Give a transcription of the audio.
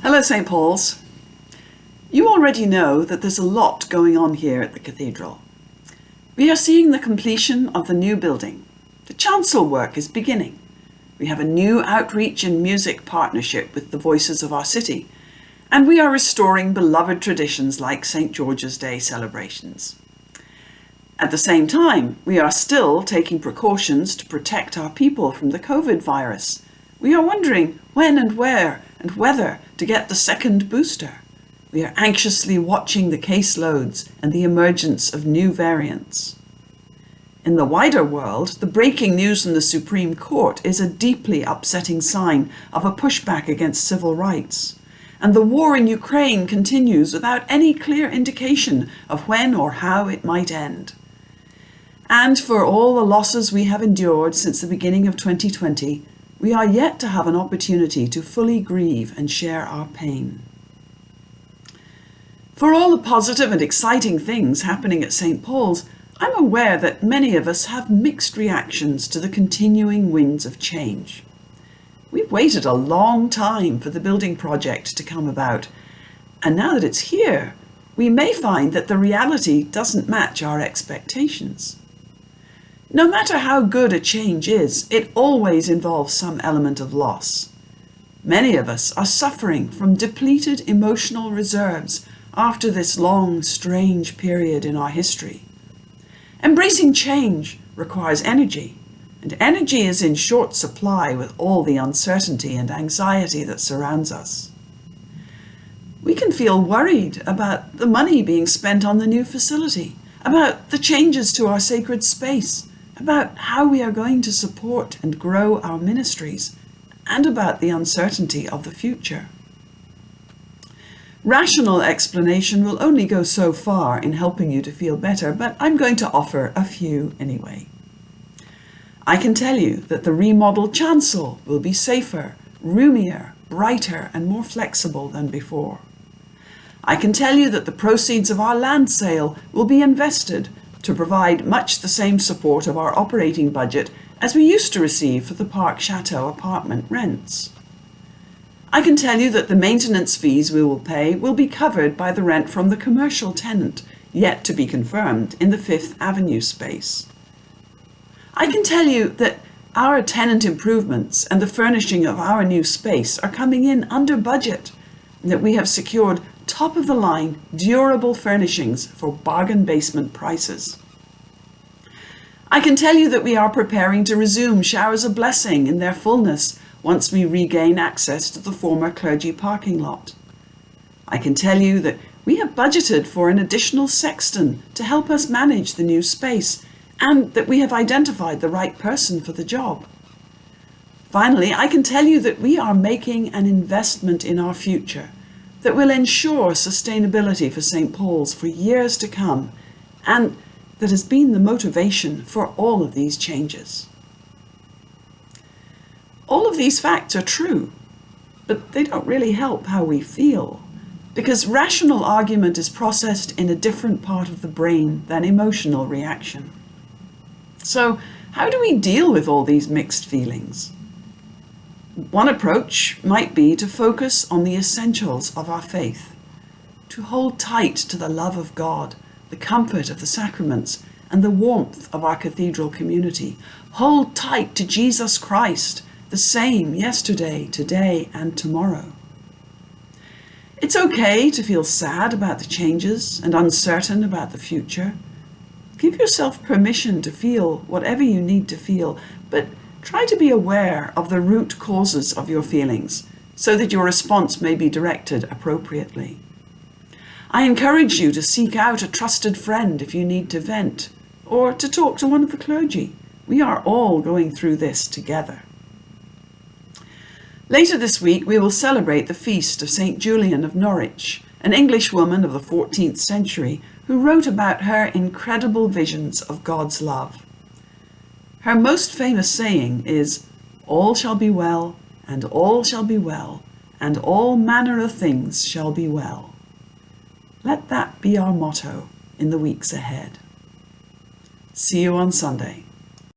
Hello, St. Paul's. You already know that there's a lot going on here at the cathedral. We are seeing the completion of the new building. The chancel work is beginning. We have a new outreach and music partnership with the Voices of our city, and we are restoring beloved traditions like St. George's Day celebrations. At the same time, we are still taking precautions to protect our people from the COVID virus. We are wondering when and where and whether to get the second booster. We are anxiously watching the caseloads and the emergence of new variants. In the wider world, the breaking news from the Supreme Court is a deeply upsetting sign of a pushback against civil rights. And the war in Ukraine continues without any clear indication of when or how it might end. And for all the losses we have endured since the beginning of 2020, we are yet to have an opportunity to fully grieve and share our pain. For all the positive and exciting things happening at St. Paul's, I'm aware that many of us have mixed reactions to the continuing winds of change. We've waited a long time for the building project to come about, and now that it's here, we may find that the reality doesn't match our expectations. No matter how good a change is, it always involves some element of loss. Many of us are suffering from depleted emotional reserves after this long, strange period in our history. Embracing change requires energy, and energy is in short supply with all the uncertainty and anxiety that surrounds us. We can feel worried about the money being spent on the new facility, about the changes to our sacred space, about how we are going to support and grow our ministries, and about the uncertainty of the future. Rational explanation will only go so far in helping you to feel better, but I'm going to offer a few anyway. I can tell you that the remodeled chancel will be safer, roomier, brighter, and more flexible than before. I can tell you that the proceeds of our land sale will be invested to provide much the same support of our operating budget as we used to receive for the Park Chateau apartment rents. I can tell you that the maintenance fees we will pay will be covered by the rent from the commercial tenant, yet to be confirmed, in the Fifth Avenue space. I can tell you that our tenant improvements and the furnishing of our new space are coming in under budget, and that we have secured top-of-the-line, durable furnishings for bargain basement prices. I can tell you that we are preparing to resume showers of blessing in their fullness once we regain access to the former clergy parking lot. I can tell you that we have budgeted for an additional sexton to help us manage the new space, and that we have identified the right person for the job. Finally, I can tell you that we are making an investment in our future that will ensure sustainability for St. Paul's for years to come, and that has been the motivation for all of these changes. All of these facts are true, but they don't really help how we feel, because rational argument is processed in a different part of the brain than emotional reaction. So, how do we deal with all these mixed feelings? One approach might be to focus on the essentials of our faith, to hold tight to the love of God, the comfort of the sacraments, and the warmth of our cathedral community. Hold tight to Jesus Christ, the same yesterday, today, and tomorrow. It's okay to feel sad about the changes and uncertain about the future. Give yourself permission to feel whatever you need to feel, but try to be aware of the root causes of your feelings so that your response may be directed appropriately. I encourage you to seek out a trusted friend if you need to vent, or to talk to one of the clergy. We are all going through this together. Later this week, we will celebrate the feast of St. Julian of Norwich, an English woman of the 14th century who wrote about her incredible visions of God's love. Her most famous saying is, "All shall be well, and all shall be well, and all manner of things shall be well." Let that be our motto in the weeks ahead. See you on Sunday.